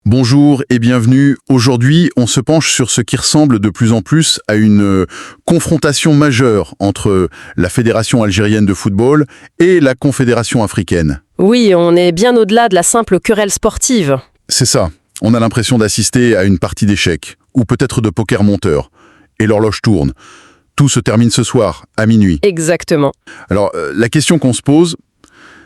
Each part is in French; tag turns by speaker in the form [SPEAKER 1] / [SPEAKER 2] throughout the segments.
[SPEAKER 1] Bonjour et bienvenue. Aujourd'hui, on se penche sur ce qui ressemble de plus en plus à une confrontation majeure entre la Fédération algérienne de football et la Confédération africaine.
[SPEAKER 2] Oui, on est bien au-delà de la simple querelle sportive.
[SPEAKER 1] C'est ça. On a l'impression d'assister à une partie d'échecs, ou peut-être de poker monteur. Et l'horloge tourne. Tout se termine ce soir, à minuit.
[SPEAKER 2] Exactement.
[SPEAKER 1] Alors, la question qu'on se pose,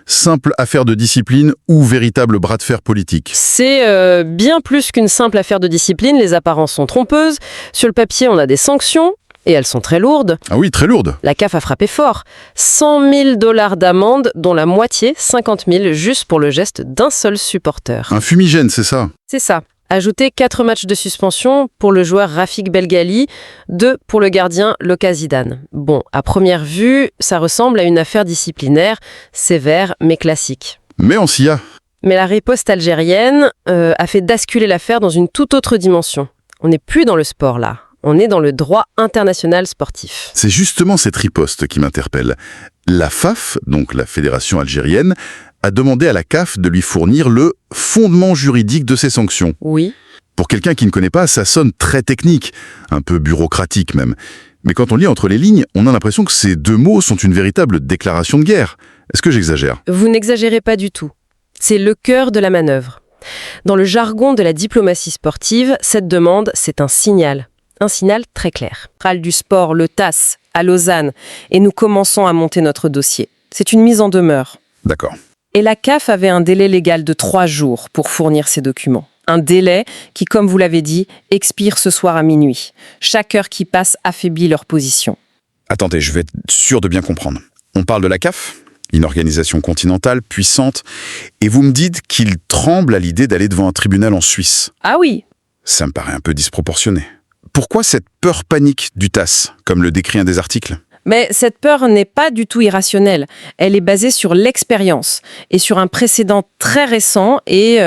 [SPEAKER 1] simple affaire de discipline ou véritable bras de fer politique?
[SPEAKER 2] C'est bien plus qu'une simple affaire de discipline, les apparences sont trompeuses. Sur le papier, on a des sanctions, et elles sont très lourdes.
[SPEAKER 1] Ah oui, très lourde.
[SPEAKER 2] La CAF a frappé fort. 100 000 $ d'amende, dont la moitié, 50 000, juste pour le geste d'un seul supporter.
[SPEAKER 1] Un fumigène, c'est ça?
[SPEAKER 2] C'est ça. Ajouter 4 matchs de suspension pour le joueur Rafik Belghali, 2 pour le gardien Loka Zidane. Bon, à première vue, ça ressemble à une affaire disciplinaire, sévère mais classique.
[SPEAKER 1] Mais on s'y a.
[SPEAKER 2] Mais la riposte algérienne a fait basculer l'affaire dans une toute autre dimension. On n'est plus dans le sport là, on est dans le droit international sportif.
[SPEAKER 1] C'est justement cette riposte qui m'interpelle. La FAF, donc la Fédération algérienne, a demandé à la CAF de lui fournir le fondement juridique de ses sanctions.
[SPEAKER 2] Oui.
[SPEAKER 1] Pour quelqu'un qui ne connaît pas, ça sonne très technique, un peu bureaucratique même. Mais quand on lit entre les lignes, on a l'impression que ces deux mots sont une véritable déclaration de guerre. Est-ce que j'exagère?
[SPEAKER 2] Vous n'exagérez pas du tout. C'est le cœur de la manœuvre. Dans le jargon de la diplomatie sportive, cette demande, c'est un signal. Un signal très clair. Du sport, le TAS, à Lausanne, et nous commençons à monter notre dossier. C'est une mise en demeure.
[SPEAKER 1] D'accord.
[SPEAKER 2] Et la CAF avait un délai légal de 3 jours pour fournir ces documents. Un délai qui, comme vous l'avez dit, expire ce soir à minuit. Chaque heure qui passe affaiblit leur position.
[SPEAKER 1] Attendez, je vais être sûr de bien comprendre. On parle de la CAF, une organisation continentale, puissante, et vous me dites qu'il tremble à l'idée d'aller devant un tribunal en Suisse.
[SPEAKER 2] Ah oui.
[SPEAKER 1] Ça me paraît un peu disproportionné. Pourquoi cette peur panique du TAS, comme le décrit un des articles?
[SPEAKER 2] Mais cette peur n'est pas du tout irrationnelle. Elle est basée sur l'expérience et sur un précédent très récent et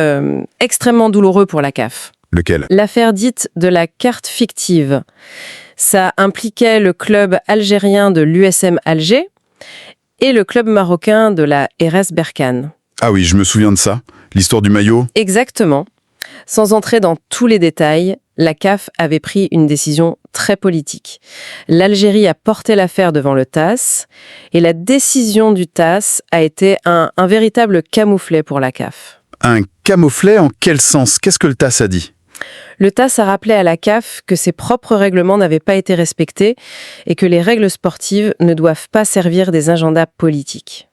[SPEAKER 2] extrêmement douloureux pour la CAF.
[SPEAKER 1] Lequel?
[SPEAKER 2] L'affaire dite de la carte fictive. Ça impliquait le club algérien de l'USM Alger et le club marocain de la RS Berkane.
[SPEAKER 1] Ah oui, je me souviens de ça. L'histoire du maillot.
[SPEAKER 2] Exactement. Sans entrer dans tous les détails, la CAF avait pris une décision très politique. L'Algérie a porté l'affaire devant le TAS et la décision du TAS a été un véritable camouflet pour la CAF.
[SPEAKER 1] Un camouflet en quel sens? Qu'est-ce que le TAS a dit?
[SPEAKER 2] Le TAS a rappelé à la CAF que ses propres règlements n'avaient pas été respectés et que les règles sportives ne doivent pas servir des agendas politiques.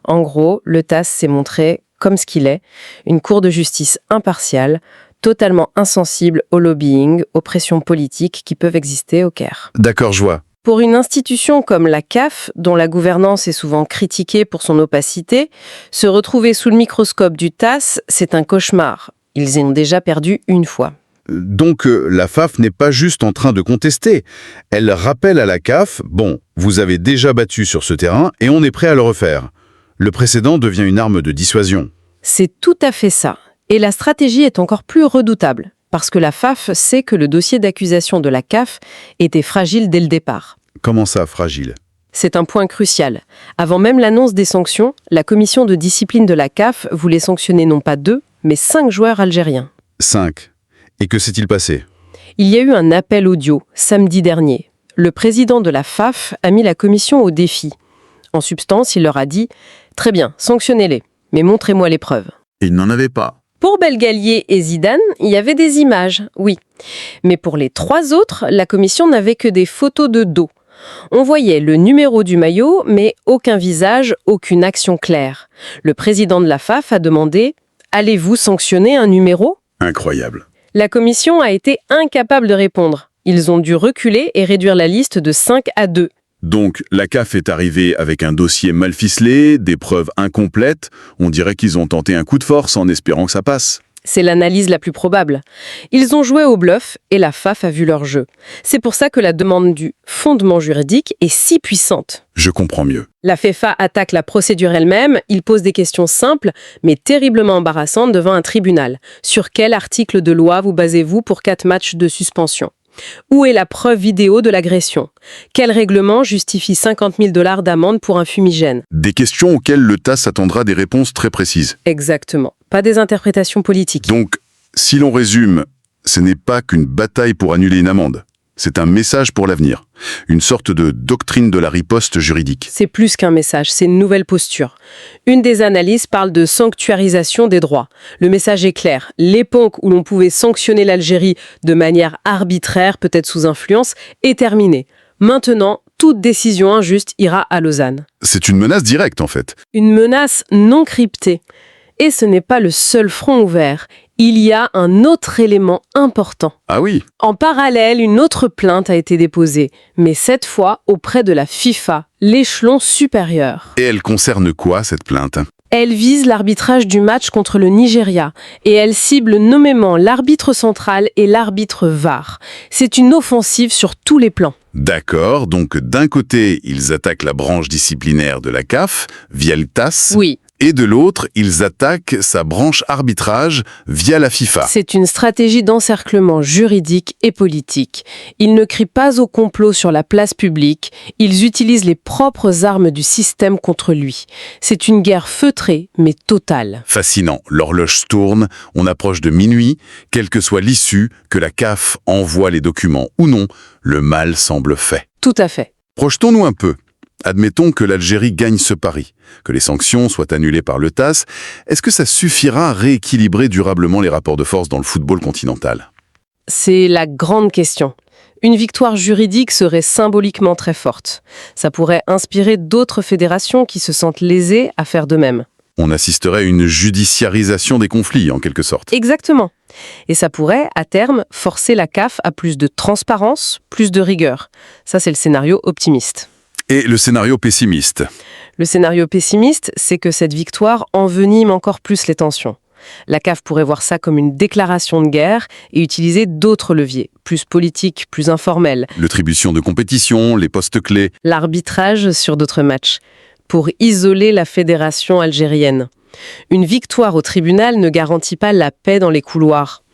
[SPEAKER 2] En gros, le TAS s'est montré comme ce qu'il est, une cour de justice impartiale, totalement insensible au lobbying, aux pressions politiques qui peuvent exister au Caire.
[SPEAKER 1] D'accord, je vois.
[SPEAKER 2] Pour une institution comme la CAF, dont la gouvernance est souvent critiquée pour son opacité, se retrouver sous le microscope du TAS, c'est un cauchemar. Ils ont déjà perdu une fois.
[SPEAKER 1] Donc la FAF n'est pas juste en train de contester. Elle rappelle à la CAF, bon, vous avez déjà battu sur ce terrain et on est prêt à le refaire. Le précédent devient une arme de dissuasion.
[SPEAKER 2] C'est tout à fait ça. Et la stratégie est encore plus redoutable, parce que la FAF sait que le dossier d'accusation de la CAF était fragile dès le départ.
[SPEAKER 1] Comment ça, fragile?
[SPEAKER 2] C'est un point crucial. Avant même l'annonce des sanctions, la commission de discipline de la CAF voulait sanctionner non pas 2, mais 5 joueurs algériens.
[SPEAKER 1] 5. Et que s'est-il passé?
[SPEAKER 2] Il y a eu un appel audio, samedi dernier. Le président de la FAF a mis la commission au défi. En substance, il leur a dit « Très bien, sanctionnez-les, mais montrez-moi les preuves. »
[SPEAKER 1] Il n'en avait pas.
[SPEAKER 2] Pour Belghali et Zidane, il y avait des images, oui. Mais pour les 3 autres, la commission n'avait que des photos de dos. On voyait le numéro du maillot, mais aucun visage, aucune action claire. Le président de la FAF a demandé « Allez-vous sanctionner un numéro ?»
[SPEAKER 1] Incroyable.
[SPEAKER 2] La commission a été incapable de répondre. Ils ont dû reculer et réduire la liste de 5 à 2.
[SPEAKER 1] Donc, la CAF est arrivée avec un dossier mal ficelé, des preuves incomplètes. On dirait qu'ils ont tenté un coup de force en espérant que ça passe.
[SPEAKER 2] C'est l'analyse la plus probable. Ils ont joué au bluff et la FAF a vu leur jeu. C'est pour ça que la demande du fondement juridique est si puissante.
[SPEAKER 1] Je comprends mieux.
[SPEAKER 2] La FIFA attaque la procédure elle-même, il pose des questions simples, mais terriblement embarrassantes devant un tribunal. Sur quel article de loi vous basez-vous pour 4 matchs de suspension ? Où est la preuve vidéo de l'agression? Quel règlement justifie 50 000 $ d'amende pour un fumigène?
[SPEAKER 1] Des questions auxquelles le TAS attendra des réponses très précises.
[SPEAKER 2] Exactement. Pas des interprétations politiques.
[SPEAKER 1] Donc, Si l'on résume, ce n'est pas qu'une bataille pour annuler une amende. C'est un message pour l'avenir. Une sorte de doctrine de la riposte juridique.
[SPEAKER 2] C'est plus qu'un message, c'est une nouvelle posture. Une des analyses parle de sanctuarisation des droits. Le message est clair. L'époque où l'on pouvait sanctionner l'Algérie de manière arbitraire, peut-être sous influence, est terminée. Maintenant, toute décision injuste ira à Lausanne.
[SPEAKER 1] C'est une menace directe, en fait.
[SPEAKER 2] Une menace non cryptée. Et ce n'est pas le seul front ouvert. Il y a un autre élément important.
[SPEAKER 1] Ah oui?
[SPEAKER 2] En parallèle, une autre plainte a été déposée, mais cette fois auprès de la FIFA, l'échelon supérieur.
[SPEAKER 1] Et elle concerne quoi, cette plainte?
[SPEAKER 2] Elle vise l'arbitrage du match contre le Nigeria et elle cible nommément l'arbitre central et l'arbitre VAR. C'est une offensive sur tous les plans.
[SPEAKER 1] D'accord, donc d'un côté, ils attaquent la branche disciplinaire de la CAF via le TAS.
[SPEAKER 2] Oui.
[SPEAKER 1] Et de l'autre, ils attaquent sa branche arbitrage via la FIFA.
[SPEAKER 2] C'est une stratégie d'encerclement juridique et politique. Ils ne crient pas au complot sur la place publique, ils utilisent les propres armes du système contre lui. C'est une guerre feutrée, mais totale.
[SPEAKER 1] Fascinant, l'horloge tourne, on approche de minuit, quelle que soit l'issue, que la CAF envoie les documents ou non, le mal semble fait.
[SPEAKER 2] Tout à fait.
[SPEAKER 1] Projetons-nous un peu. Admettons que l'Algérie gagne ce pari, que les sanctions soient annulées par le TAS. Est-ce que ça suffira à rééquilibrer durablement les rapports de force dans le football continental?
[SPEAKER 2] C'est la grande question. Une victoire juridique serait symboliquement très forte. Ça pourrait inspirer d'autres fédérations qui se sentent lésées à faire de même.
[SPEAKER 1] On assisterait à une judiciarisation des conflits, en quelque sorte.
[SPEAKER 2] Exactement. Et ça pourrait, à terme, forcer la CAF à plus de transparence, plus de rigueur. Ça, c'est le scénario optimiste.
[SPEAKER 1] Et le scénario pessimiste?
[SPEAKER 2] Le scénario pessimiste, c'est que cette victoire envenime encore plus les tensions. La CAF pourrait voir ça comme une déclaration de guerre et utiliser d'autres leviers, plus politiques, plus informels.
[SPEAKER 1] L'attribution de compétition, les postes clés.
[SPEAKER 2] L'arbitrage sur d'autres matchs, pour isoler la fédération algérienne. Une victoire au tribunal ne garantit pas la paix dans les couloirs.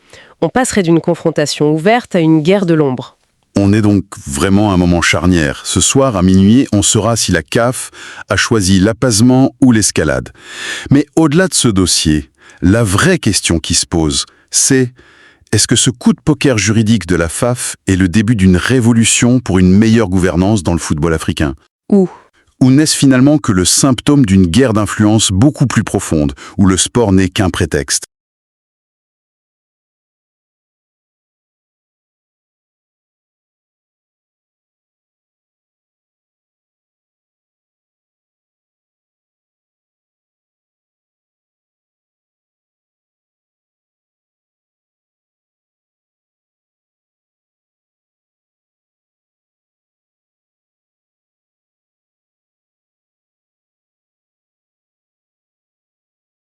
[SPEAKER 2] On passerait d'une confrontation ouverte à une guerre de l'ombre.
[SPEAKER 1] On est donc vraiment à un moment charnière. Ce soir, à minuit, on saura si la CAF a choisi l'apaisement ou l'escalade. Mais au-delà de ce dossier, la vraie question qui se pose, c'est: est-ce que ce coup de poker juridique de la FAF est le début d'une révolution pour une meilleure gouvernance dans le football africain?
[SPEAKER 2] Ou
[SPEAKER 1] n'est-ce finalement que le symptôme d'une guerre d'influence beaucoup plus profonde, où le sport n'est qu'un prétexte?